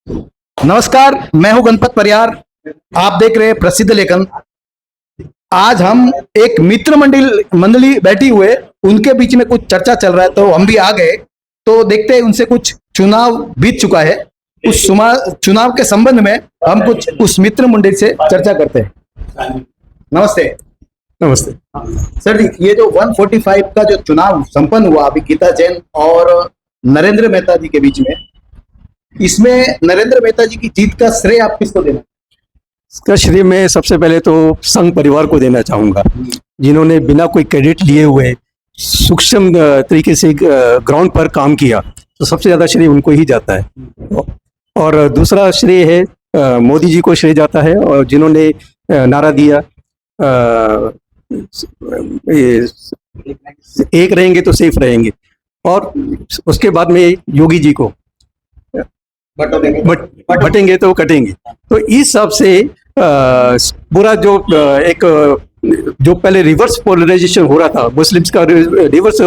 नमस्कार, मैं हूं गणपत परियार। आप देख रहे हैं प्रसिद्ध लेखन। आज हम एक मित्र मंडली बैठी हुए, उनके बीच में कुछ चर्चा चल रहा है, तो हम भी आ गए। तो देखते हैं उनसे कुछ चुनाव बीत चुका है, उस चुनाव के संबंध में हम कुछ उस मित्र मंडली से चर्चा करते हैं। नमस्ते। नमस्ते सर जी, ये जो 145 का जो चुनाव संपन्न हुआ अभी गीता जैन और नरेंद्र मेहता जी के बीच में, इसमें नरेंद्र मेहता जी की जीत का श्रेय आप किसको देना? इसका श्रेय मैं सबसे पहले तो संघ परिवार को देना चाहूंगा, जिन्होंने बिना कोई क्रेडिट लिए हुए सूक्ष्म तरीके से ग्राउंड पर काम किया, तो सबसे ज्यादा श्रेय उनको ही जाता है। और दूसरा श्रेय है मोदी जी को श्रेय जाता है, और जिन्होंने नारा दिया एक रहेंगे तो सेफ रहेंगे, और उसके बाद में योगी जी को बटेंगे तो कटेंगे। तो इस हिसाब से पूरा जो जो पहले रिवर्स पोलराइजेशन हो रहा था, मुस्लिम्स का रिवर्स,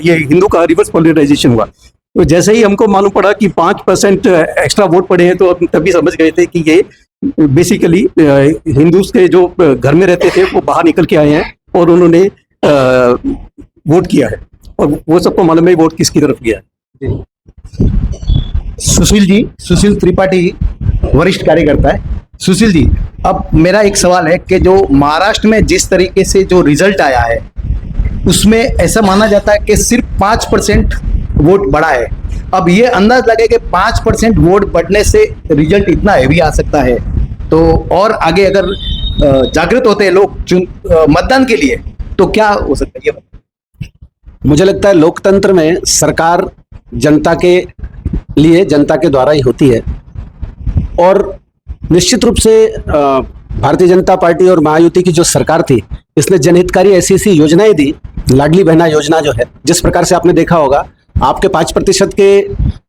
ये हिंदू का रिवर्स पोलराइजेशन हुआ, तो जैसे ही हमको मालूम पड़ा कि 5% एक्स्ट्रा वोट पड़े हैं, तो हम तभी समझ गए थे कि ये बेसिकली हिंदूज के जो घर में रहते थे वो बाहर निकल के आए हैं और उन्होंने वोट किया है, और वो सबको मालूम है वोट किसकी तरफ गया है। सुशील त्रिपाठी वरिष्ठ कार्यकर्ता है। सुशील जी, अब मेरा एक सवाल है कि जो महाराष्ट्र में जिस तरीके से जो रिजल्ट आया है, उसमें ऐसा माना जाता है कि सिर्फ 5% वोट बढ़ा है। अब ये अंदाज लगे कि 5% वोट बढ़ने से रिजल्ट इतना हैवी आ सकता है, तो और आगे अगर जागृत होते हैं लोग मतदान के लिए, तो क्या हो सकता है? ये मुझे लगता है लोकतंत्र में सरकार जनता के लिए, जनता के द्वारा ही होती है, और निश्चित रूप से भारतीय जनता पार्टी और महायुति की जो सरकार थी, इसने जनहितकारी ऐसी ऐसी योजनाएं दी। लाडली बहना योजना जो है, जिस प्रकार से आपने देखा होगा, आपके 5% के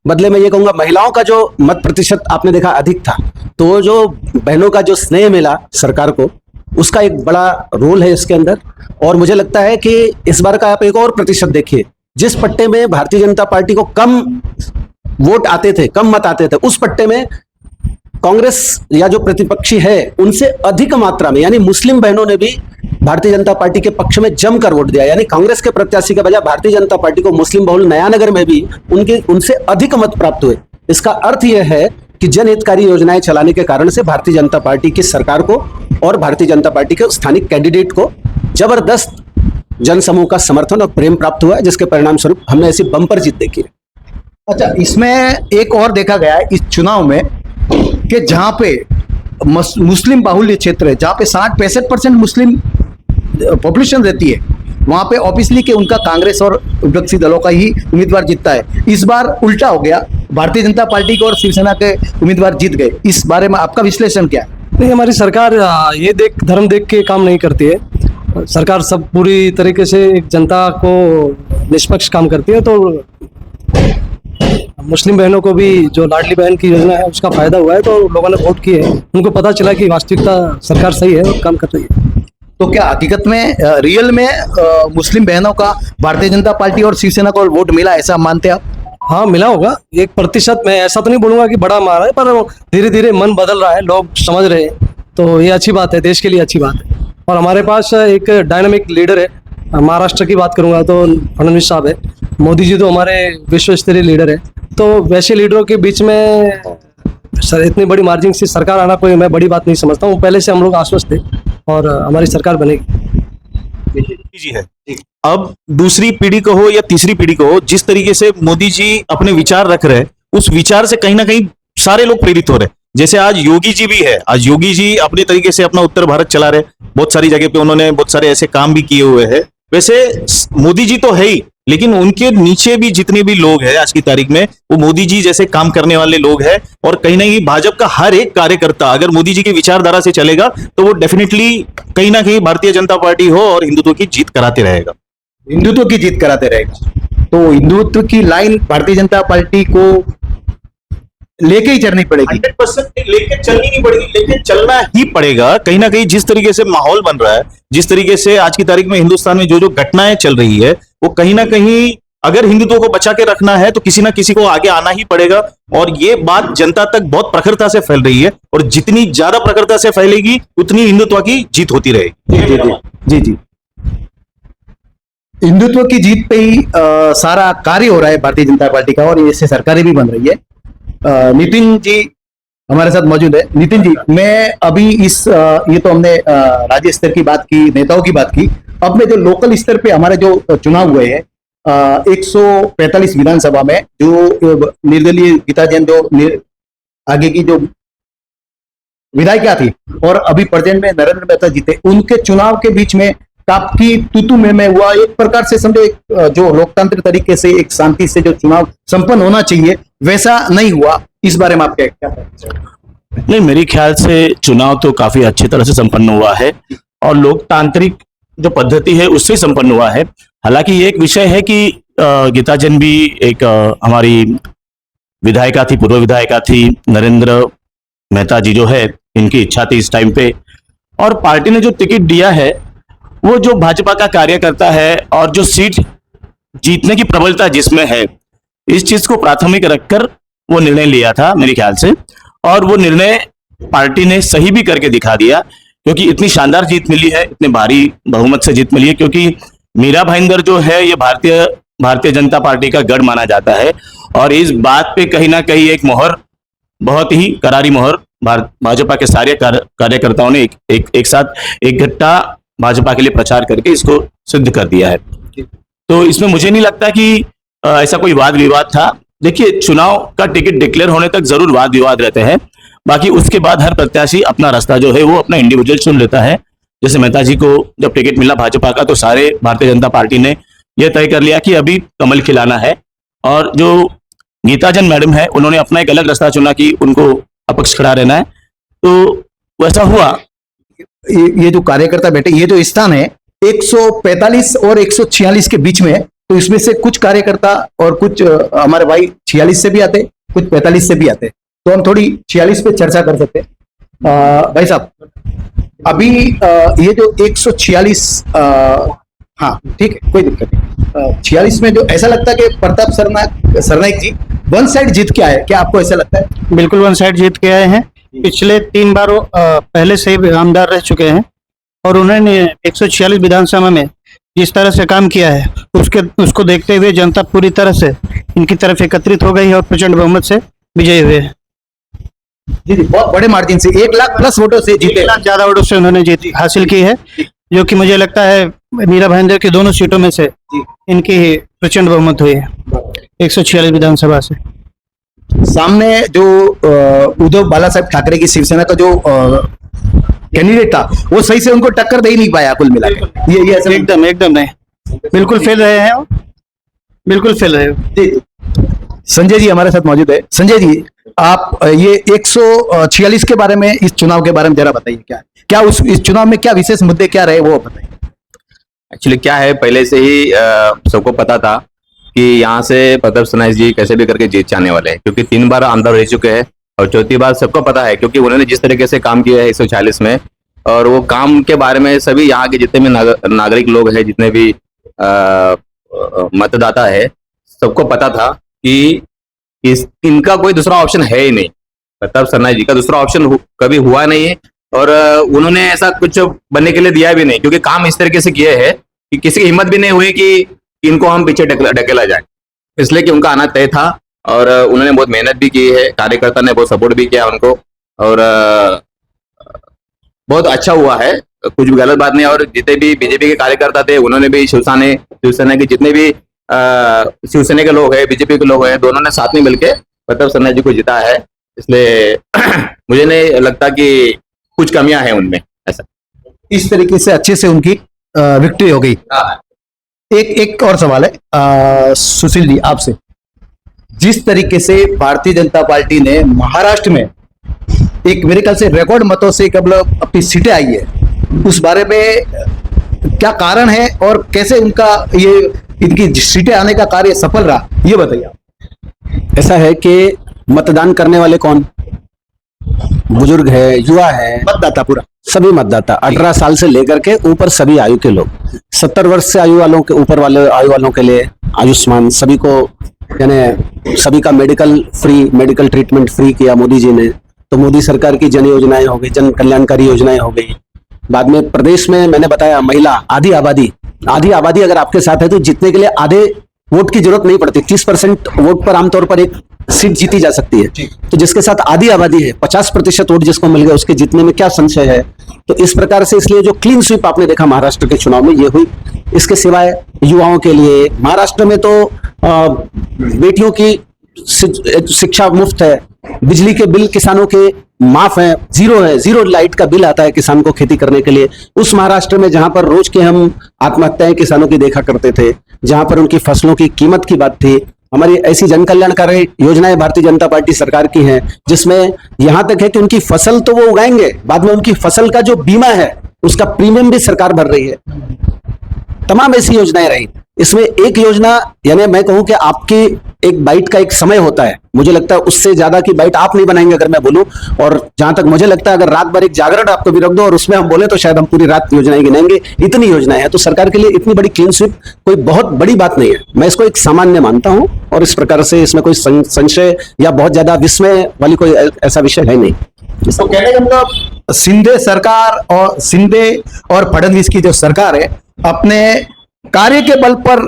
बदले में ये कहूंगा महिलाओं का जो मत प्रतिशत आपने देखा अधिक था, तो जो बहनों का जो स्नेह मिला सरकार को, उसका एक बड़ा रोल है इसके अंदर। और मुझे लगता है कि इस बार का आप एक और प्रतिशत देखिए, जिस पट्टे में भारतीय जनता पार्टी को कम वोट आते थे, कम मत आते थे, उस पट्टे में कांग्रेस या जो प्रतिपक्षी है उनसे अधिक मात्रा में, यानी मुस्लिम बहनों ने भी भारतीय जनता पार्टी के पक्ष में जमकर वोट दिया। यानी कांग्रेस के प्रत्याशी के बजाय भारतीय जनता पार्टी को मुस्लिम बहुल नयानगर में भी उनसे अधिक मत प्राप्त हुए। इसका अर्थ यह है कि जनहितकारी योजनाएं चलाने के कारण से भारतीय जनता पार्टी की सरकार को और भारतीय जनता पार्टी के स्थानिक कैंडिडेट को जबरदस्त जनसमूह का समर्थन और प्रेम प्राप्त हुआ है, जिसके परिणाम स्वरूप हमने ऐसी बम्पर जीत देखी है। अच्छा, इसमें एक और देखा गया है इस चुनाव में कि जहां पे मुस्लिम बाहुल्य क्षेत्र है, जहां पे 60-65% मुस्लिम पॉपुलेशन रहती है, वहां पे ऑब्वियसली कि उनका कांग्रेस और विपक्षी दलों का ही उम्मीदवार जीतता है। इस बार उल्टा हो गया, भारतीय जनता पार्टी को और शिवसेना के उम्मीदवार जीत गए। इस बारे में आपका विश्लेषण क्या है? नहीं, हमारी सरकार ये धर्म देख के काम नहीं करती है। सरकार सब पूरी तरीके से एक जनता को निष्पक्ष काम करती है। तो मुस्लिम बहनों को भी जो लाडली बहन की योजना है उसका फायदा हुआ है, तो लोगों ने वोट किए, उनको पता चला कि वास्तविकता सरकार सही है और काम कर रही है। तो क्या हकीकत में रियल में मुस्लिम बहनों का भारतीय जनता पार्टी और शिवसेना को वोट मिला, ऐसा मानते हैं आप? हाँ, मिला होगा 1%। मैं ऐसा तो नहीं बोलूंगा कि बड़ा मारा है, पर धीरे धीरे मन बदल रहा है, लोग समझ रहे हैं, तो ये अच्छी बात है, देश के लिए अच्छी बात है। और हमारे पास एक डायनामिक लीडर है। महाराष्ट्र की बात करूंगा तो फडणवीस साहब है, मोदी जी तो हमारे विश्व स्तरीय लीडर है। तो वैसे लीडरों के बीच में सर इतनी बड़ी मार्जिन से सरकार आना कोई मैं बड़ी बात नहीं समझता हूँ। पहले से हम लोग आश्वस्त थे और हमारी सरकार बनेगी। जी है। अब दूसरी पीढ़ी को हो या तीसरी पीढ़ी को हो, जिस तरीके से मोदी जी अपने विचार रख रहे हैं, उस विचार से कहीं ना कहीं सारे लोग प्रेरित हो रहे हैं। जैसे आज योगी जी भी है, आज योगी जी अपने तरीके से अपना उत्तर भारत चला रहे, बहुत सारी जगह पे उन्होंने बहुत सारे ऐसे काम भी किए हुए हैं। वैसे मोदी जी तो है ही, लेकिन उनके नीचे भी जितने भी लोग हैं आज की तारीख में, वो मोदी जी जैसे काम करने वाले लोग हैं। और कहीं ना कहीं भाजपा का हर एक कार्यकर्ता अगर मोदी जी की विचारधारा से चलेगा, तो वो डेफिनेटली कहीं ना कहीं भारतीय जनता पार्टी हो और हिंदुत्व की जीत कराते रहेगा। हिंदुत्व की जीत कराते रहेगा। तो हिंदुत्व की लाइन भारतीय जनता पार्टी को लेके ही चलनी पड़ेगी। 100% लेके चलनी नहीं पड़ेगी, लेके चलना ही पड़ेगा। कहीं ना कहीं जिस तरीके से माहौल बन रहा है, जिस तरीके से आज की तारीख में हिंदुस्तान में जो जो घटनाएं चल रही है, वो कहीं ना कहीं अगर हिंदुत्व को बचा के रखना है तो किसी ना किसी को आगे आना ही पड़ेगा। और ये बात जनता तक बहुत प्रखरता से फैल रही है, और जितनी ज्यादा प्रखरता से फैलेगी उतनी हिंदुत्व की जीत होती रहेगी। जी जी, हिंदुत्व की जीत पे ही सारा कार्य हो रहा है भारतीय जनता पार्टी का, और इससे सरकारें भी बन रही है। नितिन जी हमारे साथ मौजूद है। नितिन जी, मैं अभी ये तो हमने राज्य स्तर की बात की, नेताओं की बात की, अब मैं जो लोकल स्तर पे हमारे जो चुनाव हुए हैं 145 विधानसभा में, जो निर्दलीय गीता जैन जो आगे की जो विधायिका थी और अभी प्रेजेंट में नरेंद्र मेहता जीते, उनके चुनाव के बीच में काफी तूतू में हुआ। एक प्रकार से समझो एक जो लोकतंत्र तरीके से एक शांति से जो चुनाव संपन्न होना चाहिए वैसा नहीं हुआ। इस बारे में आप क्या कहते हैं? नहीं, मेरे ख्याल से चुनाव तो काफी अच्छी तरह से संपन्न हुआ है और लोकतांत्रिक जो पद्धति है उससे संपन्न हुआ है। हालांकि ये एक विषय है कि गीता जैन भी एक हमारी विधायिका थी, पूर्व विधायिका थी। नरेंद्र मेहता जी जो है, इनकी इच्छा थी इस टाइम पे, और पार्टी ने जो टिकट दिया है वो जो भाजपा का कार्य करता है और जो सीट जीतने की प्रबलता जिसमें है, इस चीज को प्राथमिक रखकर वो निर्णय लिया था मेरे ख्याल से। और वो निर्णय पार्टी ने सही भी करके दिखा दिया, क्योंकि इतनी शानदार जीत मिली है, इतने भारी बहुमत से जीत मिली है। क्योंकि मीरा भाईंदर जो है ये भारतीय जनता पार्टी का गढ़ माना जाता है, और इस बात पे कहीं ना कहीं एक मोहर, बहुत ही करारी मोहर भाजपा के सारे कार्यकर्ताओं ने एक साथ एक घट्टा भाजपा के लिए प्रचार करके इसको सिद्ध कर दिया है। तो इसमें मुझे नहीं लगता कि ऐसा कोई वाद विवाद था। देखिए, चुनाव का टिकट डिक्लेयर होने तक जरूर वाद विवाद रहते हैं, बाकी उसके बाद हर प्रत्याशी अपना रास्ता जो है वो अपना इंडिविजुअल चुन लेता है। जैसे मेहता जी को जब टिकट मिला भाजपा का, तो सारे भारतीय जनता पार्टी ने यह तय कर लिया कि अभी कमल खिलाना है। और जो गीता जैन मैडम है, उन्होंने अपना एक अलग रास्ता चुना कि उनको अपक्ष खड़ा रहना है, तो वैसा हुआ। ये जो कार्यकर्ता बैठे, ये जो स्थान है 145 और 146 के बीच में है, तो इसमें से कुछ कार्यकर्ता और कुछ हमारे भाई 46 से भी आते, कुछ 45 से भी आते, तो हम थोड़ी 46 पे चर्चा कर सकते हैं। भाई साहब, अभी ये जो 146, हाँ ठीक है, कोई दिक्कत नहीं। 46 में जो ऐसा लगता है कि प्रताप सरनाईक जी वन साइड जीत के आए, क्या आपको ऐसा लगता है? बिल्कुल वन साइड जीत के आए हैं। पिछले 3 बार पहले से ही आमदार रह चुके हैं, और उन्होंने 146 विधानसभा में जिस तरह से काम किया है उसको देखते हुए जनता पूरी तरह से इनकी तरफ एकत्रित हो गई है और प्रचंड बहुमत से विजयी हुए हैं। जी जी, बहुत बड़े मार्जिन से 1 लाख प्लस वोटों से जीते, 1 लाख ज्यादा वोटों से उन्होंने जीत हासिल की है, जो कि मुझे लगता है मीरा भाईंदर की दोनों सीटों में से इनकी प्रचंड बहुमत हुई है 146 विधानसभा से। सामने जो उद्धव बाला साहब ठाकरे की शिवसेना का जो कैंडिडेट था, वो सही से उनको टक्कर दे ही नहीं पाया कुल मिलाकर। ये ऐसा एकदम नहीं, बिल्कुल फेल रहे हैं, बिल्कुल फेल रहे हो। जी, संजय जी हमारे साथ मौजूद है। संजय जी, आप ये 146 के बारे में, इस चुनाव के बारे में जरा बताइए, क्या इस चुनाव में क्या विशेष मुद्दे क्या रहे, वो बताइए। एक्चुअली क्या है, पहले से ही सबको पता था कि यहाँ से प्रताप सरनाईक जी कैसे भी करके जीत जाने वाले हैं, क्योंकि 3 बार आमदार रह चुके हैं, और चौथी बार सबको पता है, क्योंकि उन्होंने जिस तरीके से काम किया है 146 में, और वो काम के बारे में सभी यहाँ के जितने भी नागरिक लोग हैं, जितने भी मतदाता है, सबको पता था कि इनका कोई दूसरा ऑप्शन है ही नहीं। प्रताप सरनाईक जी का दूसरा ऑप्शन कभी हुआ नहीं है, और उन्होंने ऐसा कुछ बनने के लिए दिया भी नहीं, क्योंकि काम इस तरीके से किए हैं कि किसी की हिम्मत भी नहीं हुई कि इनको हम पीछे ढकेला जाए, इसलिए कि उनका आना तय था। और उन्होंने बहुत मेहनत भी की है, कार्यकर्ता ने बहुत सपोर्ट भी किया उनको, और बहुत अच्छा हुआ है, कुछ भी गलत बात नहीं। और जितने भी बीजेपी के कार्यकर्ता थे, उन्होंने भी शिवसेना के जितने भी शिवसेना के लोग हैं, बीजेपी के लोग हैं, दोनों ने साथ में मिलकर प्रताप सरनाईक जी को जीता है। इसलिए मुझे नहीं लगता कि कुछ कमियां हैं उनमें, ऐसा इस तरीके से अच्छे से उनकी विक्ट्री हो गई। एक और सवाल है सुशील जी आपसे, जिस तरीके से भारतीय जनता पार्टी ने महाराष्ट्र में एक मेरे ख्याल से रिकॉर्ड मतों से कब अपनी सीटें आई है, उस बारे में क्या कारण है और कैसे इनकी सीटें आने का कार्य सफल रहा, ये बताइए आप। ऐसा है कि मतदान करने वाले कौन? बुजुर्ग है, युवा है, मतदाता पूरा सभी मतदाता 18 साल से लेकर के ऊपर सभी आयु के लोग, 70 वर्ष से आयु वालों के ऊपर वाले आयु वालों के लिए आयुष्मान, सभी को यानी सभी का मेडिकल ट्रीटमेंट फ्री किया मोदी जी ने। तो मोदी सरकार की जन योजनाएं हो गई, जन कल्याणकारी योजनाएं हो गई। बाद में प्रदेश में मैंने बताया महिला आधी आबादी अगर आपके साथ है तो जीतने के लिए आधे वोट की जरूरत नहीं पड़ती, 30% वोट पर आमतौर पर एक सीट जीती जा सकती है। तो जिसके साथ आधी आबादी है, 50% वोट जिसको मिल गया, उसके जीतने में क्या संशय है। तो इस प्रकार से इसलिए जो क्लीन स्वीप आपने देखा महाराष्ट्र के चुनाव में ये हुई। इसके सिवाय युवाओं के लिए महाराष्ट्र में तो बेटियों की शिक्षा मुफ्त है, बिजली के बिल किसानों के माफ है, जीरो लाइट का बिल आता है किसान को खेती करने के लिए। उस महाराष्ट्र में जहां पर रोज के हम आत्महत्याएं किसानों की देखा करते थे, जहां पर उनकी फसलों की कीमत की बात थी, हमारी ऐसी जन कल्याणकारी योजनाएं भारतीय जनता पार्टी सरकार की हैं, जिसमें यहां तक है कि उनकी फसल तो वो उगाएंगे, बाद में उनकी फसल का जो बीमा है उसका प्रीमियम भी सरकार भर रही है। तमाम ऐसी योजनाएं रही। इसमें एक योजना, यानी मैं कहूं कि आपकी एक बाइट का एक समय होता है, मुझे लगता है उससे ज्यादा की बाइट आप नहीं बनाएंगे अगर मैं बोलूं। और जहां तक मुझे लगता है अगर रात भर एक जागरण आपको भी रख दो और उसमें हम बोले तो शायद हम पूरी रात योजनाएं गिनाएंगे, इतनी योजनाएं हैं। तो सरकार के लिए इतनी बड़ी क्लीन स्वीप कोई बहुत बड़ी बात नहीं है, मैं इसको एक सामान्य मानता हूं। और इस प्रकार से इसमें कोई संशय या बहुत ज्यादा विस्मय वाली कोई ऐसा विषय है नहीं। तो कहने का मतलब शिंदे और फडणवीस की जो सरकार है, अपने कार्य के बल पर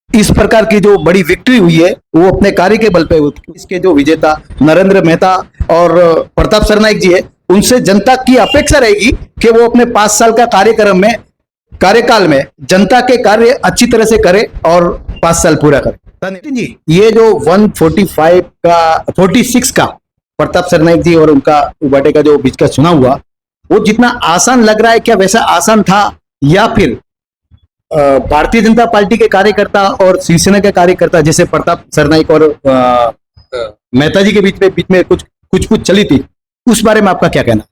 इस प्रकार की जो बड़ी विक्ट्री हुई है वो अपने कार्य के बल पे हुई। इसके जो विजेता नरेंद्र मेहता और प्रताप सरनाईक जी है, उनसे जनता की अपेक्षा रहेगी कि वो अपने 5 साल का कार्यकाल में जनता के कार्य अच्छी तरह से करे और 5 साल पूरा करे। जी, ये जो 46 का प्रताप सरनाईक जी और उनका उबाटे का जो बीच का चुनाव हुआ, वो जितना आसान लग रहा है, क्या वैसा आसान था, या फिर भारतीय जनता पार्टी के कार्यकर्ता और शिवसेना के कार्यकर्ता जैसे प्रताप सरनाईक और मेहता जी के बीच में कुछ चली थी, उस बारे में आपका क्या कहना?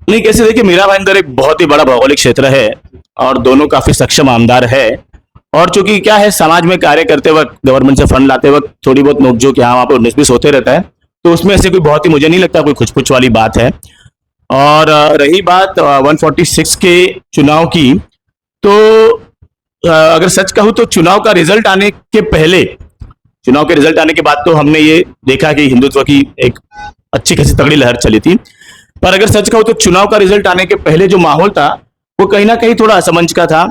नहीं, कैसे देखिए, मीरा भाईंदर एक बहुत ही बड़ा भौगोलिक क्षेत्र है और दोनों काफी सक्षम आमदार है। और चूंकि क्या है, समाज में कार्य करते वक्त, गवर्नमेंट से फंड लाते वक्त थोड़ी बहुत नोकझोंक यहाँ वहां पर 19-20 होते रहता है, तो उसमें ऐसे कोई बहुत ही, मुझे नहीं लगता कोई कुछ वाली बात है। और रही बात 146 के चुनाव की, तो अगर सच कहूं तो चुनाव के रिजल्ट आने के बाद तो हमने ये देखा कि हिंदुत्व की एक अच्छी खासी तगड़ी लहर चली थी। पर अगर सच कहूं तो चुनाव का रिजल्ट आने के पहले जो माहौल था वो कहीं ना कहीं थोड़ा असमंजस का था।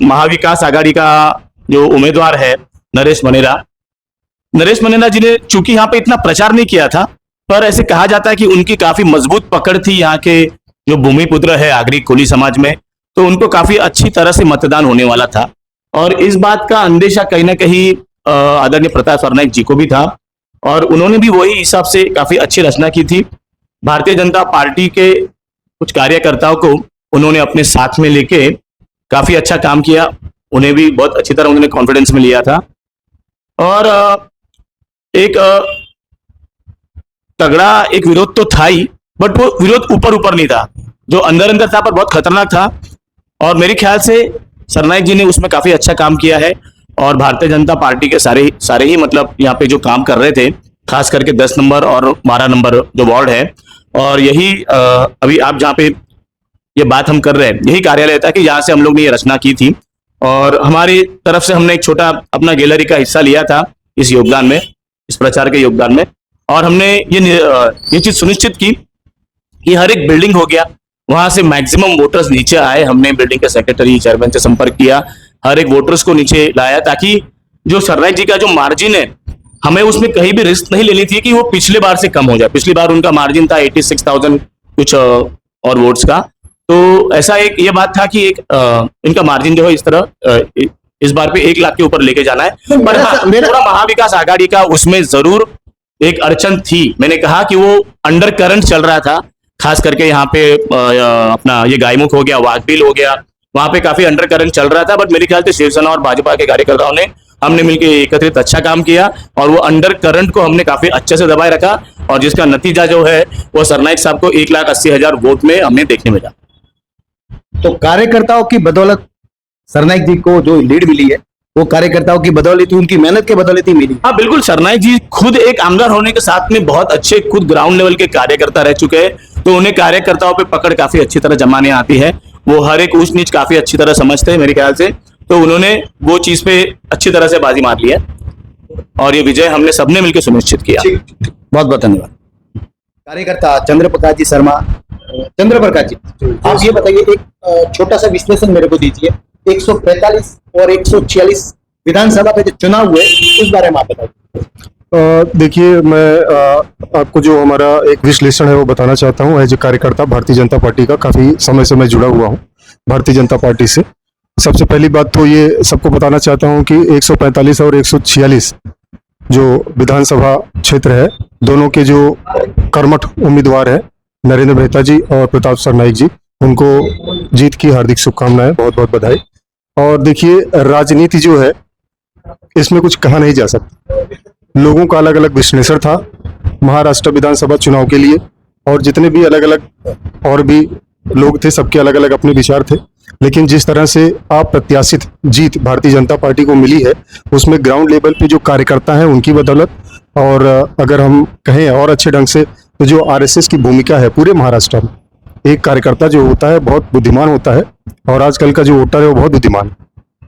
महाविकास आघाड़ी का जो उम्मीदवार है नरेश मनेरा जी ने चूंकि यहाँ पे इतना प्रचार नहीं किया था, पर ऐसे कहा जाता है कि उनकी काफी मजबूत पकड़ थी यहाँ के जो भूमिपुत्र है आगरी कोली समाज में, तो उनको काफी अच्छी तरह से मतदान होने वाला था। और इस बात का अंदेशा कहीं ना कहीं आदरणीय प्रताप सरनाईक जी को भी था और उन्होंने भी वही हिसाब से काफी अच्छी रचना की थी। भारतीय जनता पार्टी के कुछ कार्यकर्ताओं को उन्होंने अपने साथ में लेके काफी अच्छा काम किया, उन्हें भी बहुत अच्छी तरह उन्होंने कॉन्फिडेंस में लिया था। और एक तगड़ा एक विरोध तो था ही, बट वो विरोध ऊपर नहीं था, जो अंदर था पर बहुत खतरनाक था। और मेरे ख्याल से सरनाईक जी ने उसमें काफी अच्छा काम किया है। और भारतीय जनता पार्टी के सारे ही मतलब यहाँ पे जो काम कर रहे थे, खास करके 10 नंबर और 12 नंबर जो वार्ड है, और यही अभी आप जहाँ पे ये बात हम कर रहे हैं, यही कार्यालय था कि यहाँ से हम लोग ने ये रचना की थी। और हमारी तरफ से हमने एक छोटा अपना गैलरी का हिस्सा लिया था इस योगदान में, इस प्रचार के योगदान में। और हमने ये चीज सुनिश्चित की कि हर एक बिल्डिंग हो गया, वहां से मैक्सिमम वोटर्स नीचे आए। हमने बिल्डिंग के सेक्रेटरी चेयरमैन से संपर्क किया, हर एक वोटर्स को नीचे लाया, ताकि जो सरनाईक जी का जो मार्जिन है, हमें उसमें कहीं भी रिस्क नहीं लेनी थी कि वो पिछले बार से कम हो जाए। पिछली बार उनका मार्जिन था 86,000 कुछ और वोट्स का, तो ऐसा एक ये बात था कि एक इनका मार्जिन जो है इस तरह इस बार पे 1 लाख के ऊपर लेके जाना है। पर थोड़ा महाविकास आघाड़ी का उसमें जरूर एक अड़चन थी। मैंने कहा कि वो अंडर करंट चल रहा था, खास करके यहाँ पे अपना ये गायमुख हो गया, वाघबील हो गया, वहां पे काफी अंडर करंट चल रहा था। बट मेरे ख्याल से शिवसेना और भाजपा के कार्यकर्ताओं ने, हमने मिलकर एकत्रित अच्छा काम किया और वो अंडर करंट को हमने काफी अच्छे से दबाए रखा, और जिसका नतीजा जो है वो सरनाईक साहब को 1,80,000 वोट में हमें देखने मिला। तो कार्यकर्ताओं की बदौलत सरनाईक जी को जो लीड मिली है, वो कार्यकर्ताओं की बदौलत, उनकी मेहनत के बदौलत ही मिली। हाँ बिल्कुल, सरनाईक जी खुद एक आमदार होने के साथ में बहुत अच्छे खुद ग्राउंड लेवल के कार्यकर्ता रह चुके हैं, तो उन्हें कार्यकर्ताओं पे पकड़ काफी अच्छी तरह जमाने आती है। वो हर एक ऊंच नीच काफी अच्छी तरह समझते हैं मेरे ख्याल से, तो उन्होंने वो चीज पे अच्छी तरह से बाजी मार ली है और ये विजय हमने सबने मिलकर सुनिश्चित किया। बहुत बहुत धन्यवाद। कार्यकर्ता चंद्रप्रकाश जी शर्मा, चंद्रप्रकाश जी, आप ये बताइए, एक छोटा सा विश्लेषण मेरे को दीजिए। 145 और 146 विधानसभा के जो चुनाव हुए उस बारे में आप बताइए। देखिए, मैं आपको जो हमारा एक विश्लेषण है वो बताना चाहता हूँ। एज ए कार्यकर्ता भारतीय जनता पार्टी का काफ़ी समय से मैं जुड़ा हुआ हूँ भारतीय जनता पार्टी से। सबसे पहली बात तो ये सबको बताना चाहता हूँ कि 145 और 146 जो विधानसभा क्षेत्र है, दोनों के जो कर्मठ उम्मीदवार हैं नरेंद्र मेहता जी और प्रताप सरनाईक जी, उनको जीत की हार्दिक शुभकामनाएं, बहुत बहुत बधाई। और देखिए, राजनीति जो है इसमें कुछ कहा नहीं जा सकता। लोगों का अलग अलग विश्लेषण था महाराष्ट्र विधानसभा चुनाव के लिए, और जितने भी अलग अलग और भी लोग थे, सबके अलग अलग अपने विचार थे। लेकिन जिस तरह से अप्रत्याशित जीत भारतीय जनता पार्टी को मिली है, उसमें ग्राउंड लेवल पे जो कार्यकर्ता हैं उनकी बदौलत, और अगर हम कहें और अच्छे ढंग से तो जो आरएसएस की भूमिका है पूरे महाराष्ट्र में, एक कार्यकर्ता जो होता है बहुत बुद्धिमान होता है, और आजकल का जो वोटर है वो बहुत बुद्धिमान है,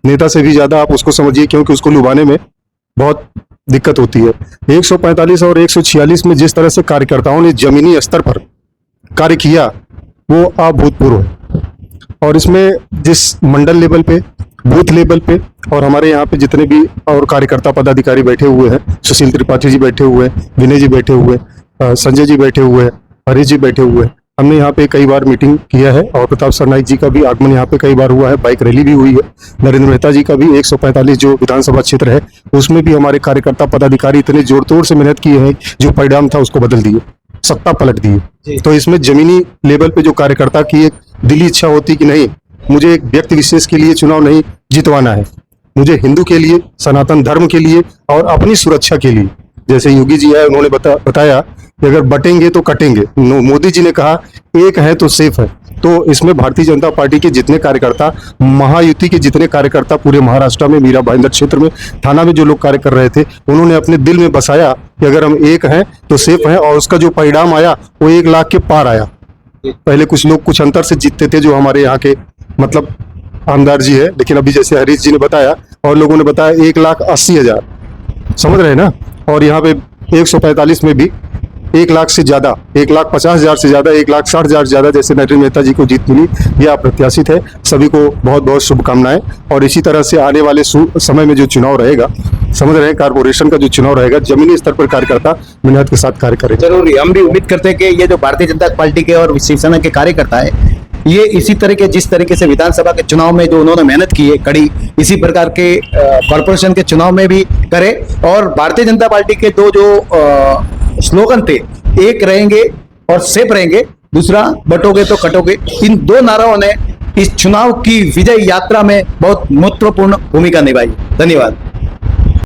नेता से भी ज्यादा आप उसको समझिए, क्योंकि उसको लुभाने में बहुत दिक्कत होती है। 145 और 146 में जिस तरह से कार्यकर्ताओं ने जमीनी स्तर पर कार्य किया वो अभूतपूर्व है। और इसमें जिस मंडल लेवल पे, बूथ लेवल पे, और हमारे यहाँ पे जितने भी और कार्यकर्ता पदाधिकारी बैठे हुए हैं, सुशील त्रिपाठी जी बैठे हुए हैं, विनय जी बैठे हुए हैं, संजय जी बैठे हुए हैं, हरीश जी बैठे हुए हैं, हमने यहाँ पे कई बार मीटिंग किया है, और प्रताप सरनाईक जी का भी आगमन यहाँ पे कई बार हुआ है, बाइक रैली भी हुई है। नरेंद्र मेहता जी का भी 145 जो विधानसभा क्षेत्र है उसमें भी हमारे कार्यकर्ता पदाधिकारी इतने जोर तोड़ से मेहनत किए हैं, जो परिणाम था उसको बदल दिए, सत्ता पलट दिए। तो इसमें जमीनी लेवल पे जो कार्यकर्ता की एक दिली इच्छा होती कि नहीं, मुझे एक व्यक्ति विशेष के लिए चुनाव नहीं जितवाना है, मुझे हिंदू के लिए, सनातन धर्म के लिए और अपनी सुरक्षा के लिए, जैसे योगी जी है उन्होंने बताया कि अगर बटेंगे तो कटेंगे, मोदी जी ने कहा एक है तो सेफ है। तो इसमें भारतीय जनता पार्टी के जितने कार्यकर्ता, महायुति के जितने कार्यकर्ता पूरे महाराष्ट्र में, मीरा भाईंदर क्षेत्र में, थाना में जो लोग कार्य कर रहे थे, उन्होंने अपने दिल में बसाया कि अगर हम एक हैं तो सेफ हैं, और उसका जो परिणाम आया वो 1 लाख के पार आया। पहले कुछ लोग कुछ अंतर से जीतते थे जो हमारे यहाँ के मतलब आमदार जी है, लेकिन अभी जैसे हरीश जी ने बताया और लोगों ने बताया 1,80,000, समझ रहे हैं ना। और यहाँ पे 145 में भी 1 लाख से ज्यादा, 1,50,000 से ज्यादा, 1,60,000 से ज्यादा जैसे नरेंद्र मेहता जी को जीत मिली, यह अप्रत्याशित है। सभी को बहुत बहुत शुभकामनाएं। और इसी तरह से आने वाले समय में जो चुनाव रहेगा, समझ रहे हैं, कारपोरेशन का जो चुनाव रहेगा, जमीनी स्तर पर कार्यकर्ता मेहनत के साथ कार्य करेंगे। जरूरी, हम भी उम्मीद करते हैं कि ये जो भारतीय जनता पार्टी के और शिवसेना के कार्यकर्ता है, ये इसी तरह के, जिस तरीके से विधानसभा के चुनाव में जो उन्होंने मेहनत की है कड़ी, इसी प्रकार के कॉर्पोरेशन के चुनाव में भी करे। और भारतीय जनता पार्टी के दो जो स्लोगन थे, एक रहेंगे और सेफ रहेंगे, दूसरा बटोगे तो कटोगे, इन दो नारों ने इस चुनाव की विजय यात्रा में बहुत महत्वपूर्ण भूमिका निभाई। धन्यवाद।